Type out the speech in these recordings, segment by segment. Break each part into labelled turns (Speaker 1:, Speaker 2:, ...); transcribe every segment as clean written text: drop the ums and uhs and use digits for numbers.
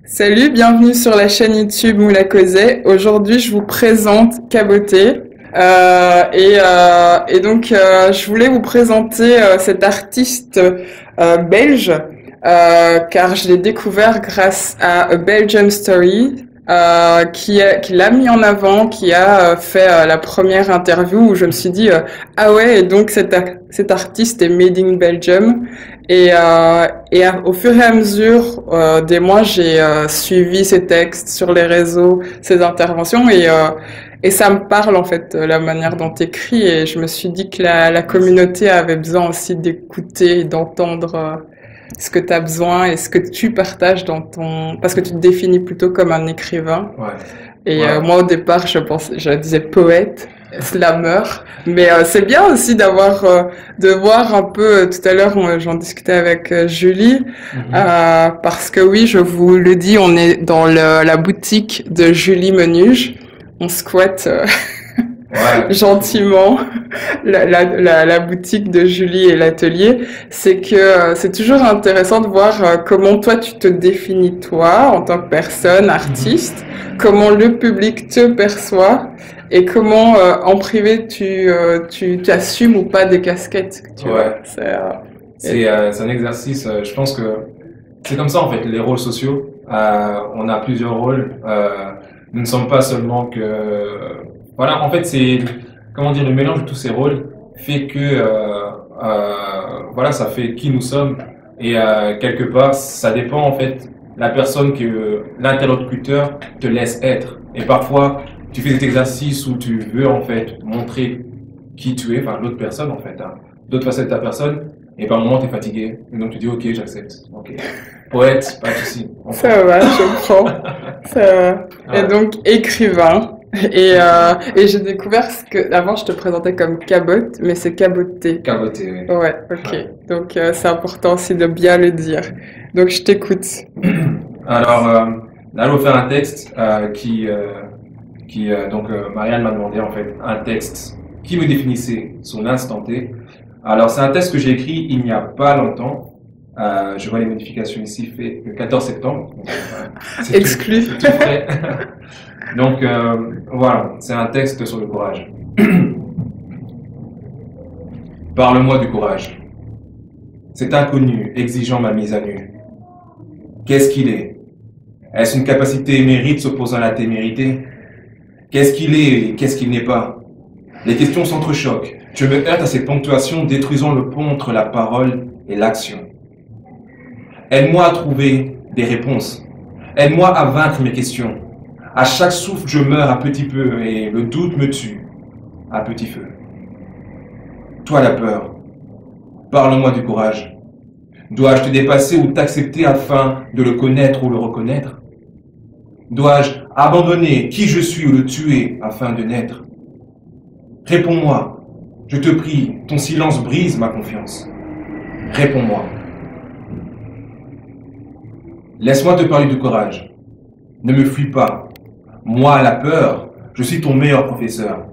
Speaker 1: Salut, bienvenue sur la chaîne YouTube Moula Causé. Aujourd'hui, je vous présente Caboté. Je voulais vous présenter cet artiste belge, car je l'ai découvert grâce à A Belgian Story, qui l'a mis en avant, qui a fait la première interview où je me suis dit ah ouais, et donc cet artiste est made in Belgium. Au fur et à mesure des mois, j'ai suivi ses textes sur les réseaux, ses interventions, et ça me parle en fait la manière dont tu écris, et je me suis dit que la communauté avait besoin aussi d'écouter et d'entendre ce que tu as besoin et ce que tu partages dans ton... Parce que tu te définis plutôt comme un écrivain.
Speaker 2: Ouais.
Speaker 1: Moi, au départ, je disais poète, slammer. Mais c'est bien aussi de voir un peu... tout à l'heure, j'en discutais avec Julie. Parce que oui, je vous le dis, on est dans la boutique de Julie Menuge. On squatte... gentiment la boutique de Julie et l'atelier. C'est que c'est toujours intéressant de voir comment toi tu te définis toi en tant que personne, artiste, comment le public te perçoit et comment en privé tu assumes ou pas des casquettes. Tu vois.
Speaker 2: C'est un exercice, je pense que c'est comme ça en fait, les rôles sociaux. On a plusieurs rôles. Nous ne sommes pas seulement que... Voilà, en fait, c'est, comment dire, le mélange de tous ces rôles fait que, voilà, ça fait qui nous sommes. Et quelque part, ça dépend, en fait, la personne que l'interlocuteur te laisse être. Et parfois, tu fais cet exercice où tu veux, en fait, montrer qui tu es, enfin, l'autre personne, en fait, hein, d'autres facettes de ta personne. Et par moment, tu es fatigué. Et donc, tu dis, ok, j'accepte. Ok. Poète, pas de souci.
Speaker 1: Ça va, je prends. Ça va. Et donc, écrivain. Et j'ai découvert avant je te présentais comme cabote, mais c'est caboté.
Speaker 2: Caboté, oui.
Speaker 1: Ouais, ok. Ouais. Donc c'est important aussi de bien le dire. Donc je t'écoute.
Speaker 2: Alors, là, je vais faire un texte donc Marianne m'a demandé en fait un texte qui me définissait son instant T. Alors c'est un texte que j'ai écrit il n'y a pas longtemps. Je vois les modifications ici, fait le 14 septembre. Donc,
Speaker 1: exclu.
Speaker 2: C'est tout frais. Donc voilà, c'est un texte sur le courage. Parle-moi du courage. Cet inconnu exigeant ma mise à nu. Qu'est-ce qu'il est? Est-ce une capacité émérite s'opposant à la témérité? Qu'est-ce qu'il est et qu'est-ce qu'il n'est pas? Les questions s'entrechoquent. Je me heurte à ces ponctuations détruisant le pont entre la parole et l'action. Aide-moi à trouver des réponses. Aide-moi à vaincre mes questions. À chaque souffle, je meurs un petit peu et le doute me tue à petit feu. Toi, la peur, parle-moi du courage. Dois-je te dépasser ou t'accepter afin de le connaître ou le reconnaître? Dois-je abandonner qui je suis ou le tuer afin de naître? Réponds-moi, je te prie, ton silence brise ma confiance. Réponds-moi. Laisse-moi te parler du courage. Ne me fuis pas. Moi, la peur, je suis ton meilleur professeur.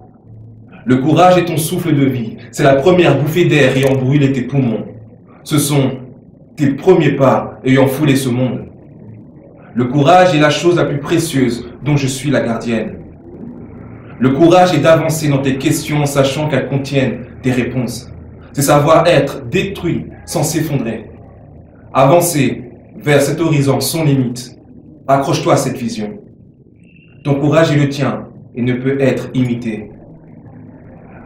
Speaker 2: Le courage est ton souffle de vie. C'est la première bouffée d'air ayant brûlé tes poumons. Ce sont tes premiers pas ayant foulé ce monde. Le courage est la chose la plus précieuse dont je suis la gardienne. Le courage est d'avancer dans tes questions en sachant qu'elles contiennent des réponses. C'est savoir être détruit sans s'effondrer. Avancer vers cet horizon sans limite. Accroche-toi à cette vision. Ton courage est le tien et ne peut être imité.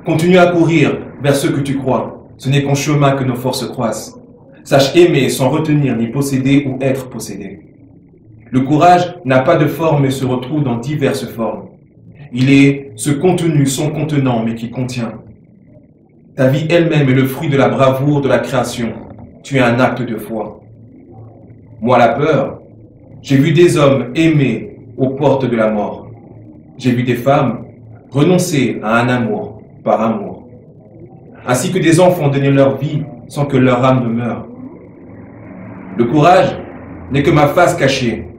Speaker 2: Continue à courir vers ce que tu crois. Ce n'est qu'en chemin que nos forces croissent. Sache aimer sans retenir ni posséder ou être possédé. Le courage n'a pas de forme et se retrouve dans diverses formes. Il est ce contenu sans contenant mais qui contient. Ta vie elle-même est le fruit de la bravoure de la création. Tu es un acte de foi. Moi, la peur, j'ai vu des hommes aimés aux portes de la mort. J'ai vu des femmes renoncer à un amour par amour, ainsi que des enfants donner leur vie sans que leur âme ne meure. Le courage n'est que ma face cachée.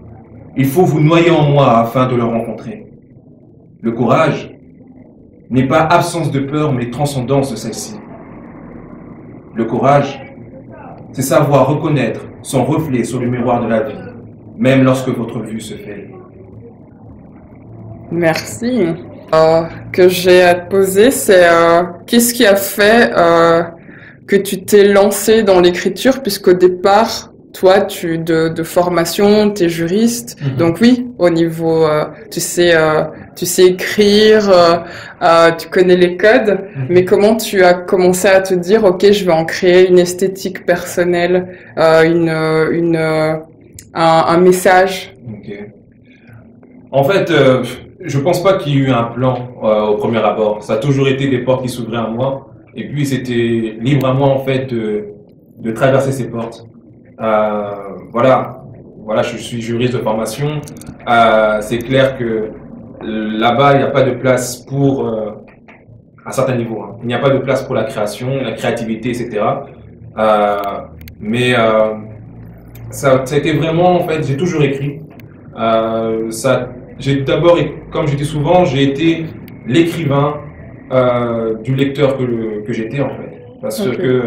Speaker 2: Il faut vous noyer en moi afin de le rencontrer. Le courage n'est pas absence de peur, mais transcendance de celle-ci. Le courage, c'est savoir reconnaître son reflet sur le miroir de la vie. même lorsque votre vue se fait.
Speaker 1: Merci. Que j'ai à te poser, c'est qu'est-ce qui a fait que tu t'es lancé dans l'écriture, puisqu'au départ, toi, de formation, t'es juriste, donc oui, au niveau, tu sais écrire, tu connais les codes, mais comment tu as commencé à te dire, ok, je vais en créer une esthétique personnelle, un message.
Speaker 2: Okay. En fait, je pense pas qu'il y ait eu un plan au premier abord. Ça a toujours été des portes qui s'ouvraient à moi, et puis c'était libre à moi en fait de traverser ces portes. Voilà, je suis juriste de formation. C'est clair que là-bas, il n'y a pas de place pour un certain niveau. Hein. Il n'y a pas de place pour la création, la créativité, etc. Mais ça a été vraiment, en fait, j'ai toujours écrit. J'ai d'abord, comme je dis souvent, j'ai été l'écrivain du lecteur que j'étais, en fait. Parce que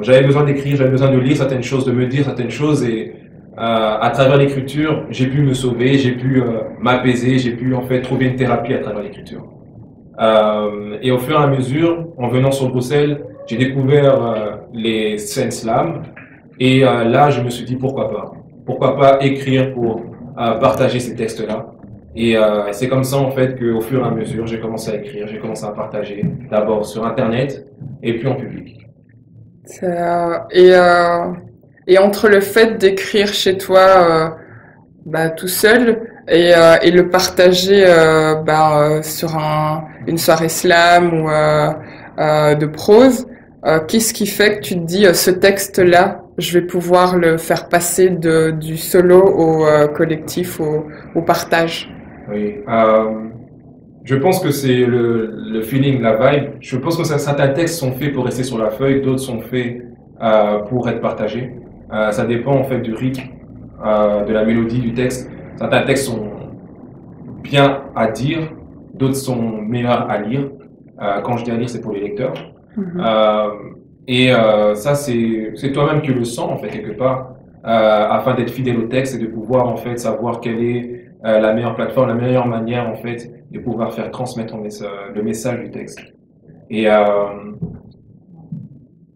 Speaker 2: j'avais besoin d'écrire, j'avais besoin de lire certaines choses, de me dire certaines choses, et à travers l'écriture, j'ai pu me sauver, j'ai pu m'apaiser, j'ai pu en fait trouver une thérapie à travers l'écriture. Et au fur et à mesure, en venant sur Bruxelles, j'ai découvert les scènes slam, et là, je me suis dit pourquoi pas écrire pour partager ces textes-là. Et c'est comme ça en fait qu'au fur et à mesure, j'ai commencé à écrire, j'ai commencé à partager, d'abord sur Internet et puis en public.
Speaker 1: Et entre le fait d'écrire chez toi tout seul et le partager sur une soirée slam ou de prose, qu'est-ce qui fait que tu te dis ce texte-là, je vais pouvoir le faire passer du solo au collectif, au partage?
Speaker 2: Oui, je pense que c'est le feeling, la vibe. Je pense que certains textes sont faits pour rester sur la feuille, d'autres sont faits pour être partagés. Ça dépend en fait du rythme, de la mélodie du texte. Certains textes sont bien à dire, d'autres sont meilleurs à lire. Quand je dis à lire, c'est pour les lecteurs. Ça, c'est toi-même qui le sens en fait quelque part, afin d'être fidèle au texte et de pouvoir en fait savoir quelle est la meilleure plateforme, la meilleure manière en fait de pouvoir faire transmettre le message du texte. Et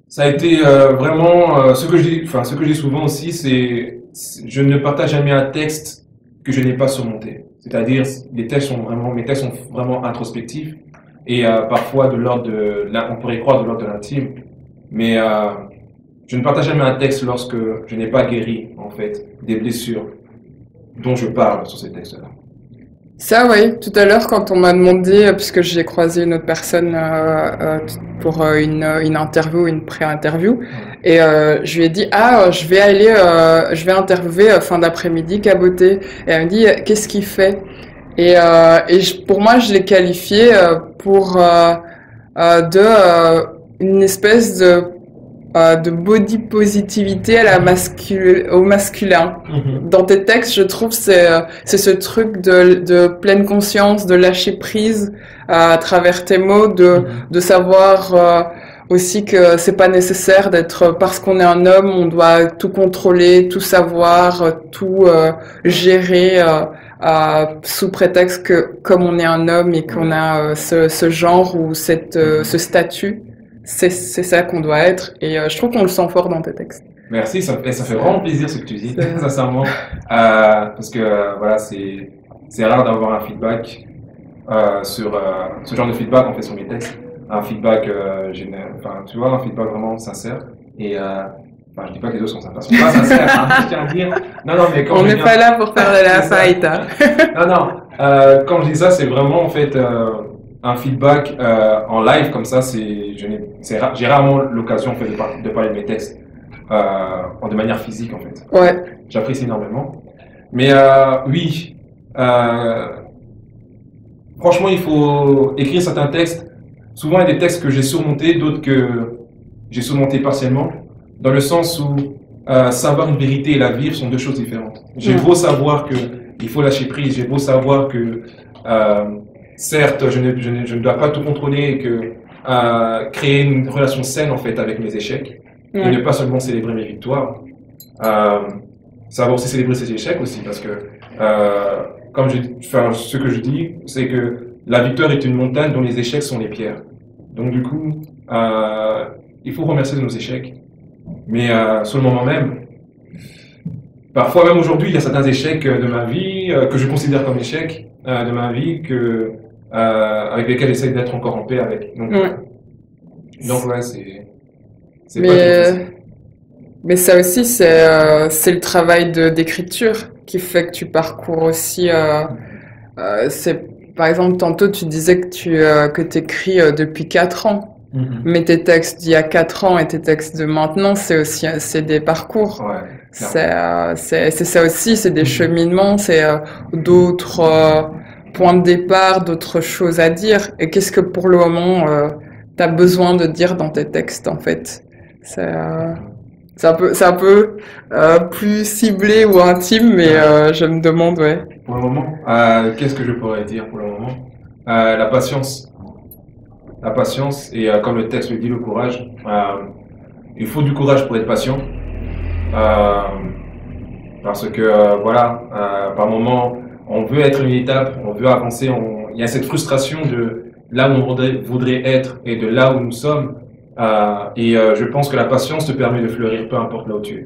Speaker 2: ça a été vraiment ce que je dis souvent aussi, c'est je ne partage jamais un texte que je n'ai pas surmonté. C'est-à-dire mes textes sont vraiment introspectifs et parfois de l'ordre on pourrait croire de l'ordre de l'intime, mais je ne partage jamais un texte lorsque je n'ai pas guéri en fait des blessures dont je parle sur ces textes-là.
Speaker 1: Ça, oui. Tout à l'heure, quand on m'a demandé, puisque j'ai croisé une autre personne pour une interview, une pré-interview, et je lui ai dit je vais interviewer fin d'après-midi Caboté. Et elle me dit qu'est-ce qu'il fait? Pour moi, je l'ai qualifié pour une espèce de body positivité au masculin. Dans tes textes, je trouve c'est ce truc de pleine conscience, de lâcher prise à travers tes mots, de savoir aussi que c'est pas nécessaire d'être, parce qu'on est un homme, on doit tout contrôler, tout savoir, tout gérer sous prétexte que comme on est un homme et qu'on a ce genre ou ce statut, c'est ça qu'on doit être, et je trouve qu'on le sent fort dans tes textes.
Speaker 2: Merci, ça fait vraiment plaisir ce que tu dis, sincèrement, parce que voilà, c'est rare d'avoir un feedback sur ce genre de feedback en fait sur mes textes, un feedback tu vois, un feedback vraiment sincère, et je dis pas que les autres sont pas sincères, hein, je tiens à dire. Non, mais quand
Speaker 1: on n'est pas là pour faire de la fight. Hein.
Speaker 2: Quand je dis ça, c'est vraiment en fait un feedback en live comme ça. J'ai rarement l'occasion en fait de parler de mes textes de manière physique en fait.
Speaker 1: Ouais.
Speaker 2: J'apprécie énormément. Mais oui, franchement, il faut écrire certains textes. Souvent, il y a des textes que j'ai surmontés, d'autres que j'ai surmontés partiellement. Dans le sens où savoir une vérité et la vivre sont deux choses différentes. J'ai beau savoir qu'il faut lâcher prise, j'ai beau savoir que certes, je ne dois pas tout contrôler et que créer une relation saine en fait avec mes échecs et ne pas seulement célébrer mes victoires. savoir aussi célébrer ses échecs aussi, parce que comme ce que je dis, c'est que la victoire est une montagne dont les échecs sont les pierres. Donc du coup, il faut remercier de nos échecs. Mais sur le moment même, parfois même aujourd'hui, il y a certains échecs de ma vie que je considère comme échecs de ma vie avec lesquels j'essaie d'être encore en paix avec. Donc ouais, c'est pas
Speaker 1: Mais,
Speaker 2: toujours facile.
Speaker 1: mais ça aussi, c'est le travail d'écriture qui fait que tu parcours aussi. Par exemple, tantôt tu disais que t'écris depuis 4 ans. Mais tes textes d'il y a 4 ans et tes textes de maintenant, c'est des parcours.
Speaker 2: Ouais,
Speaker 1: C'est ça aussi, c'est des cheminements, c'est d'autres points de départ, d'autres choses à dire. Et qu'est-ce que pour le moment t'as besoin de dire dans tes textes en fait? C'est un peu plus ciblé ou intime, mais je me demande, ouais.
Speaker 2: Pour le moment, qu'est-ce que je pourrais dire pour le moment? La patience. La patience et comme le texte le dit, le courage. Il faut du courage pour être patient. Parce que voilà, par moment, on veut être une étape, on veut avancer, il y a cette frustration de là où on voudrait être et de là où nous sommes. Je pense que la patience te permet de fleurir peu importe là où tu es.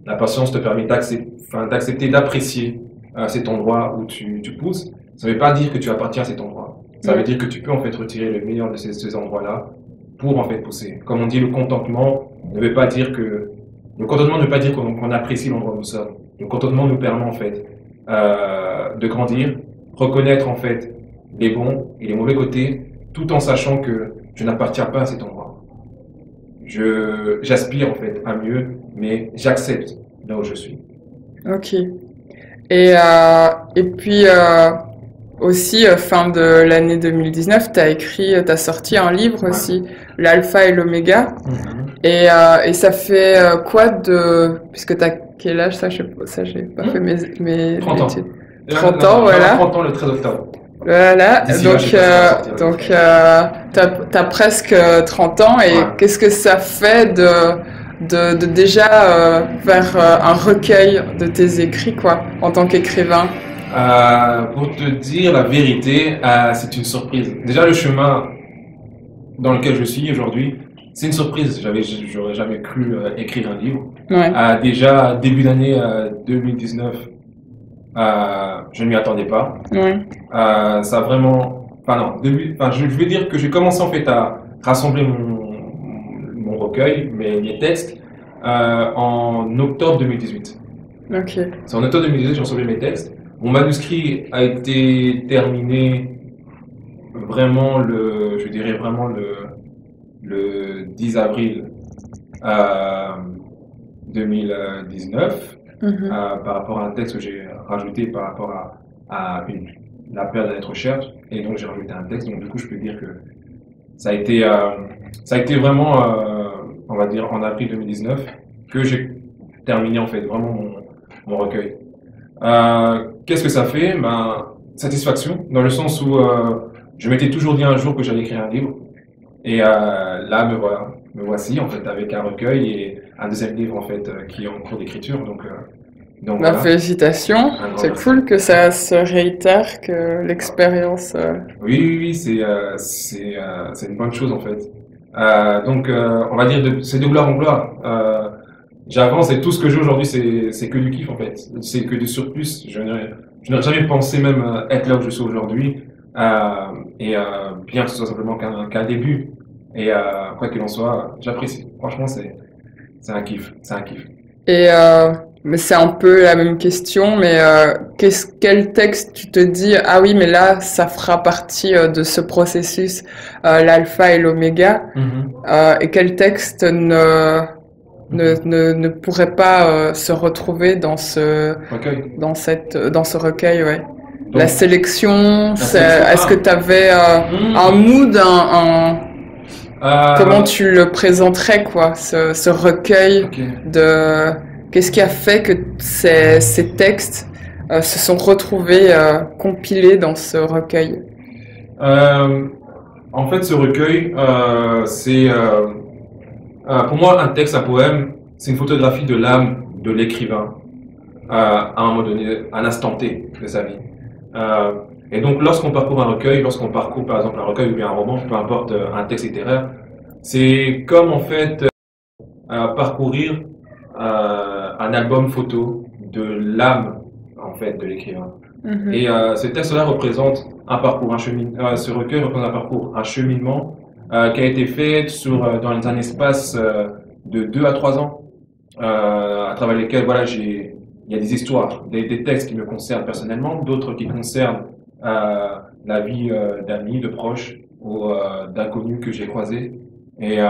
Speaker 2: La patience te permet d'accepter, d'apprécier cet endroit où tu pousses. Ça ne veut pas dire que tu appartiens à cet endroit. Ça veut dire que tu peux en fait retirer le meilleur de ces endroits-là pour en fait pousser. Comme on dit, le contentement ne veut pas dire qu'on apprécie l'endroit où nous sommes. Le contentement nous permet en fait de grandir, reconnaître en fait les bons et les mauvais côtés, tout en sachant que je n'appartiens pas à cet endroit. J'aspire en fait à mieux, mais j'accepte là où je suis.
Speaker 1: Ok. Et puis aussi, fin de l'année 2019, t'as sorti un livre aussi, l'Alpha et l'Oméga. Et ça fait quoi puisque t'as quel âge, ça, j'ai pas fait mes
Speaker 2: 30 ans.
Speaker 1: études. 30 ans, voilà.
Speaker 2: 30 ans le 13 octobre.
Speaker 1: Voilà,
Speaker 2: donc
Speaker 1: t'as presque 30 ans et qu'est-ce que ça fait de déjà faire un recueil de tes écrits, quoi, en tant qu'écrivain?
Speaker 2: Pour te dire la vérité, c'est une surprise. Déjà, le chemin dans lequel je suis aujourd'hui, c'est une surprise. J'aurais jamais cru écrire un livre.
Speaker 1: Ouais.
Speaker 2: Déjà, début d'année 2019, je ne m'y attendais pas.
Speaker 1: Ouais.
Speaker 2: Ça a vraiment... je veux dire que j'ai commencé en fait à rassembler mon recueil, mes textes, en octobre 2018.
Speaker 1: Ok.
Speaker 2: C'est en octobre 2018 que j'ai rassemblé mes textes. Mon manuscrit a été terminé vraiment le 10 avril 2019 par rapport à un texte que j'ai rajouté par rapport à la période d'être recherche, et donc j'ai rajouté un texte. Donc du coup je peux dire que ça a été vraiment on va dire en avril 2019 que j'ai terminé en fait vraiment mon recueil. Qu'est-ce que ça fait? Satisfaction, dans le sens où je m'étais toujours dit un jour que j'allais écrire un livre. Et là, me voici en fait avec un recueil et un deuxième livre en fait qui est en cours d'écriture. Donc voilà.
Speaker 1: Félicitations, c'est cool que ça se réitère, que l'expérience.
Speaker 2: Oui, c'est une bonne chose en fait. On va dire c'est de gloire en gloire. J'avance et tout ce que j'ai aujourd'hui, c'est que du kiff en fait. C'est que du surplus. Je n'aurais jamais pensé même être là où je suis aujourd'hui. Bien que ce soit simplement qu'un début. Et quoi qu'il en soit, j'apprécie. Franchement, c'est un kiff. C'est un kiff.
Speaker 1: Et mais c'est un peu la même question, mais quel texte tu te dis, ah oui, mais là, ça fera partie de ce processus, l'alpha et l'oméga, et quel texte ne pourrait pas se retrouver dans ce recueil, ouais. Donc, la sélection, est-ce que tu avais un mood, comment tu le présenterais, quoi, ce recueil de... Qu'est-ce qui a fait que ces textes se sont retrouvés compilés dans ce recueil?
Speaker 2: En fait, ce recueil, c'est... pour moi, un texte, un poème, c'est une photographie de l'âme de l'écrivain. à un moment donné, à un instant T de sa vie. Et donc, lorsqu'on parcourt un recueil, lorsqu'on parcourt par exemple un recueil ou bien un roman, peu importe, un texte littéraire, c'est comme en fait parcourir un album photo de l'âme en fait de l'écrivain. Et ce texte-là représente un parcours, ce recueil représente un parcours, un cheminement qui a été fait dans un espace de 2 à 3 ans, à travers lesquels voilà, il y a des histoires, des textes qui me concernent personnellement, d'autres qui concernent la vie d'amis, de proches ou d'inconnus que j'ai croisés et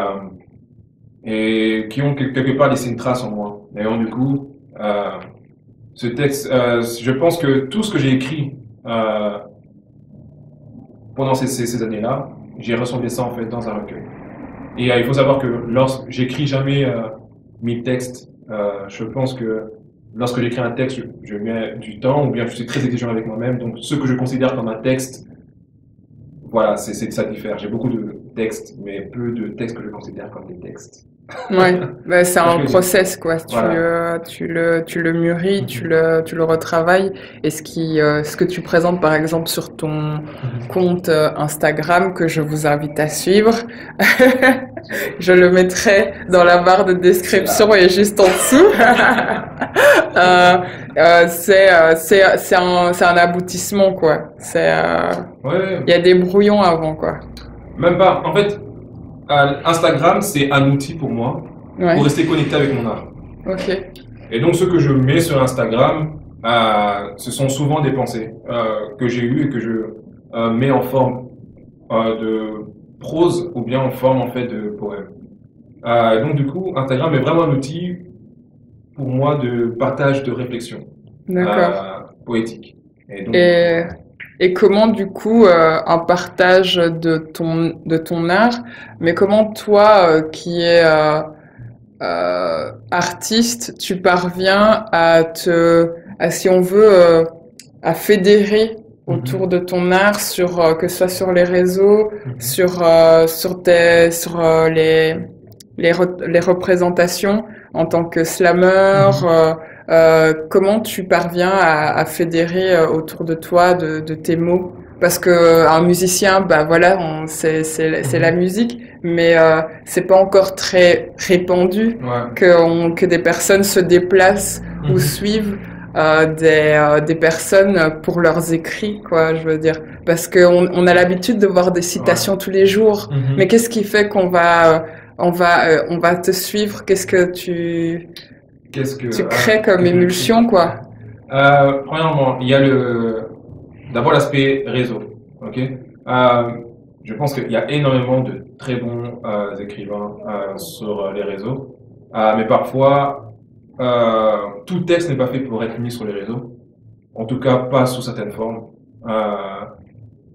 Speaker 2: qui ont quelque part laissé une trace en moi. D'ailleurs, du coup, ce texte, je pense que tout ce que j'ai écrit pendant ces années-là, j'ai rassemblé ça en fait dans un recueil. Et il faut savoir que j'écris jamais mes textes. Je pense que lorsque j'écris un texte, je mets du temps, ou bien je suis très exigeant avec moi-même. Donc, ce que je considère comme un texte, voilà, ça diffère. J'ai beaucoup de textes, mais peu de textes que je considère comme des textes.
Speaker 1: Ouais, bah, c'est un process, quoi.
Speaker 2: Voilà.
Speaker 1: Tu le mûris, tu le retravailles. Et ce que tu présentes, par exemple, sur ton compte Instagram, que je vous invite à suivre, je le mettrai dans la barre de description et juste en dessous. C'est un aboutissement, quoi. Il y a des brouillons avant, quoi.
Speaker 2: Même pas. En fait, Instagram, c'est un outil pour moi pour rester connecté avec mon art.
Speaker 1: Ok.
Speaker 2: Et donc, ce que je mets sur Instagram, ce sont souvent des pensées que j'ai eues et que je mets en forme de prose ou bien en forme en fait de poème. Donc, du coup, Instagram est vraiment un outil pour moi de partage de réflexion poétique.
Speaker 1: Et comment, du coup, un partage de ton art, mais comment toi, qui es artiste, tu parviens si on veut, à fédérer autour de ton art que ce soit sur les réseaux, sur les représentations en tant que slammer, comment tu parviens à fédérer autour de toi, de tes mots? Parce que un musicien, bah voilà, c'est la musique, mais c'est pas encore très répandu que des personnes se déplacent ou suivent des personnes pour leurs écrits, quoi, je veux dire. Parce on a l'habitude de voir des citations tous les jours, mais qu'est-ce qui fait qu'on va te suivre? Qu'est-ce que tu crées comme émulsion, quoi?
Speaker 2: Premièrement, il y a d'abord l'aspect réseau, ok? Je pense qu'il y a énormément de très bons écrivains sur les réseaux, mais parfois tout texte n'est pas fait pour être mis sur les réseaux, en tout cas pas sous certaines formes.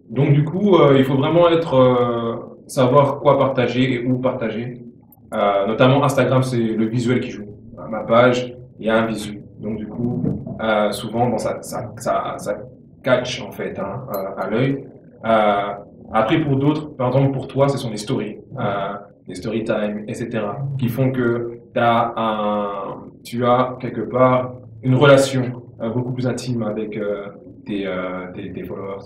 Speaker 2: Donc du coup, il faut vraiment savoir quoi partager et où partager. Notamment Instagram, c'est le visuel qui joue. Ma page, il y a un visu. Donc du coup, souvent, ça catch en fait à l'œil. Après, pour d'autres, par exemple pour toi, ce sont des stories, des story time, etc., qui font que tu as quelque part une relation beaucoup plus intime avec tes followers,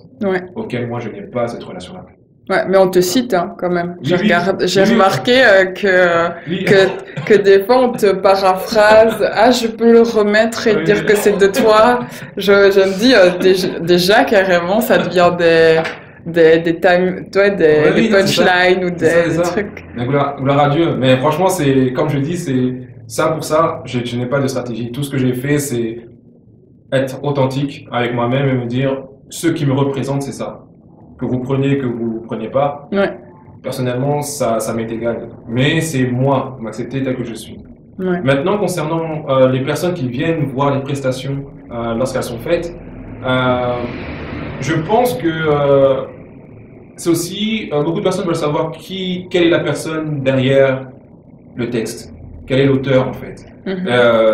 Speaker 2: auxquels moi je n'ai pas cette relation-là.
Speaker 1: Ouais, mais on te cite quand même. J'ai remarqué que des fois on te paraphrase. Ah, je peux le remettre et dire que c'est de toi. Je me dis déjà carrément ça devient des punchlines ou des trucs.
Speaker 2: Gloire à Dieu. Mais franchement, c'est comme je dis, c'est ça pour ça. Je n'ai pas de stratégie. Tout ce que j'ai fait, c'est être authentique avec moi-même et me dire ce qui me représente, c'est ça. Que vous preniez, que vous ne preniez pas. Personnellement, ça m'est égal. Mais c'est moi, m'accepter tel que je suis. Maintenant, concernant les personnes qui viennent voir les prestations lorsqu'elles sont faites, je pense que c'est aussi, beaucoup de personnes veulent savoir quelle est la personne derrière le texte. Quel est l'auteur, en fait.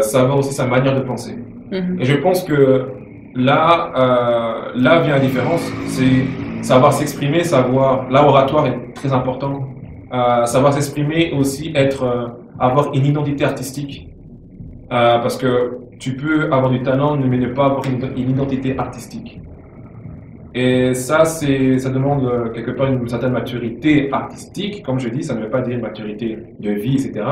Speaker 2: Savoir aussi sa manière de penser. Et je pense que là vient la différence. C'est savoir s'exprimer, l'oratoire est très important. Savoir s'exprimer aussi, avoir une identité artistique. Parce que
Speaker 3: tu peux avoir du talent, mais ne pas avoir une identité artistique. Et ça, ça demande quelque part une certaine maturité artistique. Comme je dis, ça ne veut pas dire une maturité de vie, etc.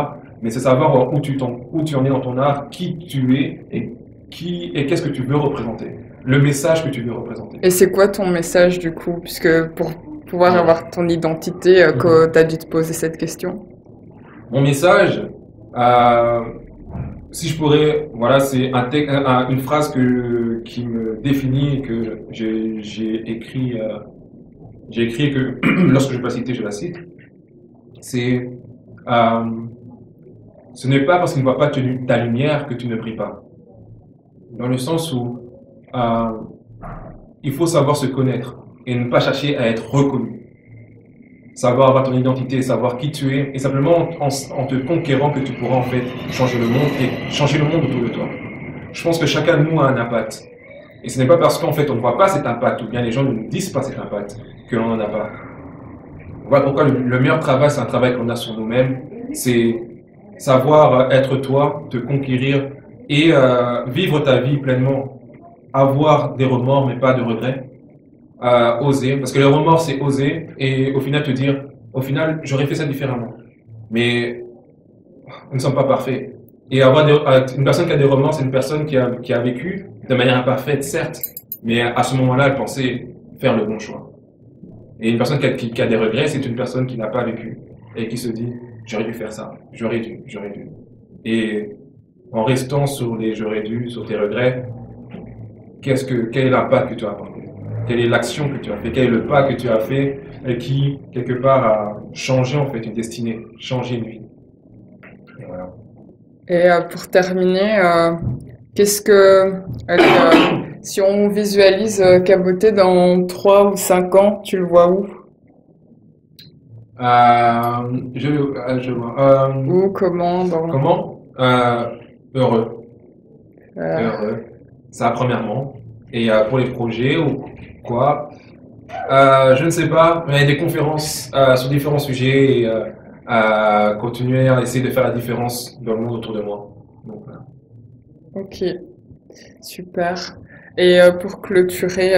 Speaker 3: Mais c'est savoir où tu en es dans ton art, qui tu es et qu'est-ce que tu veux représenter. Le message que tu veux représenter.
Speaker 1: Et c'est quoi ton message du coup? Puisque pour pouvoir avoir ton identité, tu as dû te poser cette question.
Speaker 3: Mon message, si je pourrais, voilà, c'est une phrase qui me définit et que j'ai écrit et que lorsque je peux la citer, je la cite. C'est ce n'est pas parce qu'il ne voit pas ta lumière que tu ne brilles pas. Dans le sens où il faut savoir se connaître et ne pas chercher à être reconnu. Savoir avoir ton identité, savoir qui tu es, et simplement en te conquérant que tu pourras en fait changer le monde et changer le monde autour de toi. Je pense que chacun de nous a un impact. Et ce n'est pas parce qu'en fait on ne voit pas cet impact, ou bien les gens ne nous disent pas cet impact, que l'on n'en a pas. Voilà pourquoi le meilleur travail, c'est un travail qu'on a sur nous-mêmes. C'est savoir être toi, te conquérir et vivre ta vie pleinement. Avoir des remords, mais pas de regrets. Oser, parce que le remords c'est oser et au final te dire, au final j'aurais fait ça différemment, mais nous ne sommes pas parfaits. Et une personne qui a des remords, c'est une personne qui a vécu de manière imparfaite, certes, mais à ce moment-là elle pensait faire le bon choix. Et une personne qui a des regrets, c'est une personne qui n'a pas vécu et qui se dit j'aurais dû faire ça, j'aurais dû. Et en restant sur les j'aurais dû, sur tes regrets, quel est l'impact que tu as apporté? Quelle est l'action que tu as fait? Quel est le pas que tu as fait et qui, quelque part, a changé en fait une destinée, changé une vie? Et voilà.
Speaker 1: Et pour terminer, si on visualise Caboté dans 3 ou 5 ans, tu le vois où?
Speaker 3: Je vois.
Speaker 1: Où, comment,
Speaker 3: Comment? Heureux. Heureux. Ça, premièrement. Et pour les projets ou quoi, je ne sais pas, mais il y a des conférences sur différents sujets et continuer à essayer de faire la différence dans le monde autour de moi. Donc, voilà.
Speaker 1: Ok, super. Et pour clôturer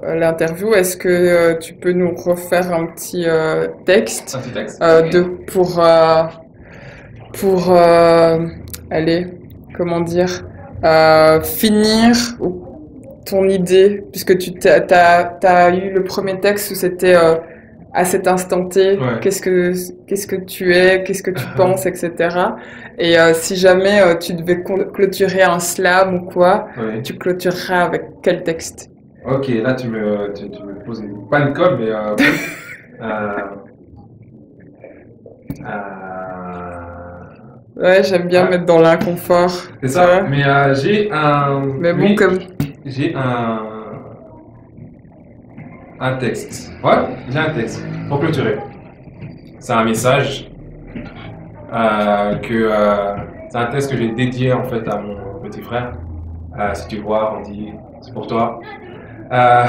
Speaker 1: l'interview, est-ce que tu peux nous refaire un petit texte, pour allez, comment dire, finir ton idée, puisque t'as eu le premier texte où c'était à cet instant T,
Speaker 3: Ouais.
Speaker 1: qu'est-ce que tu es, qu'est-ce que tu penses, etc. Et si jamais tu devais clôturer un slam ou quoi,
Speaker 3: Ouais.
Speaker 1: tu clôtureras avec quel texte?
Speaker 3: Ok, là tu me poses pas une colle, mais
Speaker 1: Ouais, j'aime bien
Speaker 3: Ouais.
Speaker 1: mettre dans l'inconfort.
Speaker 3: c'est ça.
Speaker 1: Ouais.
Speaker 3: Mais j'ai un.
Speaker 1: Mais bon,
Speaker 3: oui,
Speaker 1: comme
Speaker 3: j'ai un texte. Ouais, j'ai un texte pour clôturer. C'est un message c'est un texte que j'ai dédié en fait à mon petit frère. Si tu vois, on dit c'est pour toi. Euh,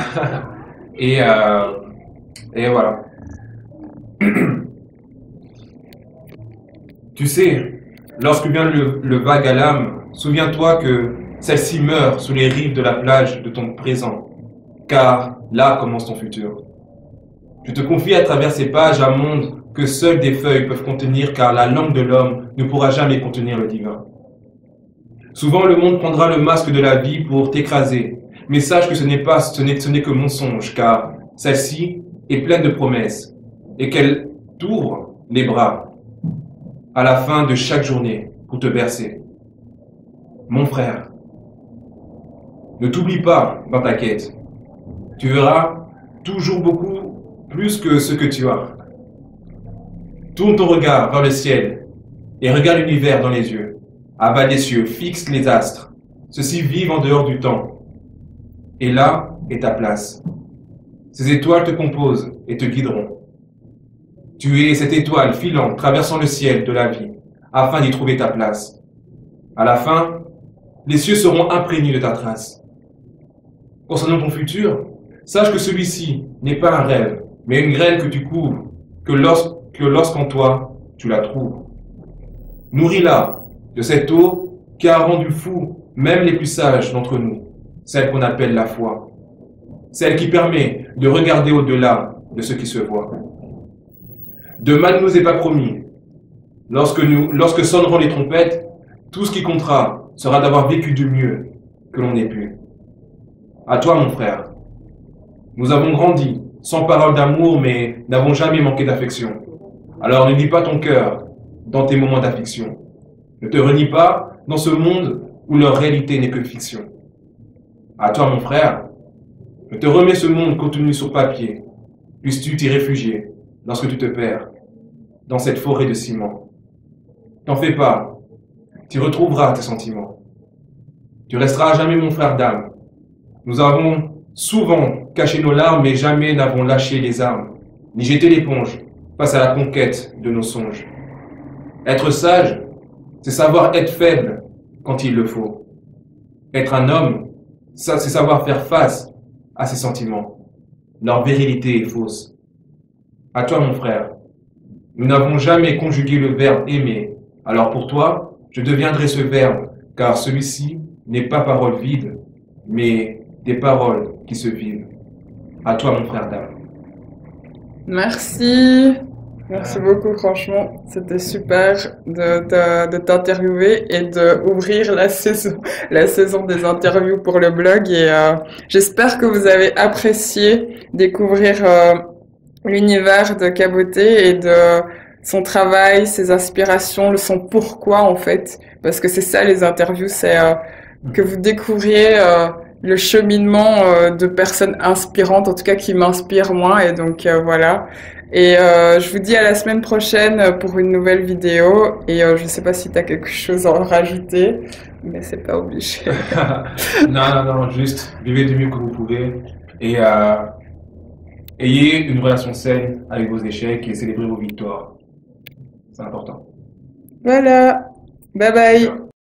Speaker 3: et voilà. Tu sais, lorsque vient le vague à l'âme, souviens-toi que celle-ci meurt sous les rives de la plage de ton présent, car là commence ton futur. Je te confie à travers ces pages un monde que seules des feuilles peuvent contenir, car la langue de l'homme ne pourra jamais contenir le divin. Souvent le monde prendra le masque de la vie pour t'écraser, mais sache que ce n'est que mensonge, car celle-ci est pleine de promesses, et qu'elle t'ouvre les bras à la fin de chaque journée pour te bercer. Mon frère, ne t'oublie pas dans ta quête. Tu verras toujours beaucoup plus que ce que tu as. Tourne ton regard vers le ciel et regarde l'univers dans les yeux. Abat les cieux, fixe les astres. Ceux-ci vivent en dehors du temps. Et là est ta place. Ces étoiles te composent et te guideront. Tu es cette étoile filante traversant le ciel de la vie afin d'y trouver ta place. À la fin, les cieux seront imprégnés de ta trace. Concernant ton futur, sache que celui-ci n'est pas un rêve, mais une graine que tu couvres, que lorsqu'en toi, tu la trouves. Nourris-la de cette eau qui a rendu fou même les plus sages d'entre nous, celle qu'on appelle la foi, celle qui permet de regarder au-delà de ce qui se voit. De mal nous est pas promis. Lorsque sonneront les trompettes, tout ce qui comptera sera d'avoir vécu du mieux que l'on ait pu. À toi, mon frère. Nous avons grandi, sans parole d'amour, mais n'avons jamais manqué d'affection. Alors ne nie pas ton cœur dans tes moments d'affliction. Ne te renie pas dans ce monde où leur réalité n'est que fiction. À toi, mon frère. Je te remets ce monde contenu sur papier. Puisses-tu t'y réfugier lorsque tu te perds dans cette forêt de ciment. T'en fais pas, tu retrouveras tes sentiments. Tu resteras à jamais mon frère d'âme. Nous avons souvent caché nos larmes, mais jamais n'avons lâché les armes, ni jeté l'éponge face à la conquête de nos songes. Être sage, c'est savoir être faible quand il le faut. Être un homme, c'est savoir faire face à ses sentiments. Leur virilité est fausse. À toi, mon frère, nous n'avons jamais conjugué le verbe aimer. Alors pour toi, je deviendrai ce verbe, car celui-ci n'est pas parole vide, mais des paroles qui se vivent. À toi, mon frère d'âme.
Speaker 1: Merci. Merci beaucoup, franchement. C'était super de t'interviewer et d'ouvrir la saison des interviews pour le blog. Et j'espère que vous avez apprécié découvrir l'univers de Caboté et de son travail, ses inspirations, son pourquoi en fait. Parce que c'est ça les interviews, c'est que vous découvriez le cheminement de personnes inspirantes, en tout cas qui m'inspirent moi. Et donc voilà. Et je vous dis à la semaine prochaine pour une nouvelle vidéo. Et je sais pas si tu as quelque chose à en rajouter, mais c'est pas obligé.
Speaker 3: Non, juste vivez du mieux que vous pouvez et ayez une relation saine avec vos échecs et célébrez vos victoires. C'est important.
Speaker 1: Voilà. Bye bye.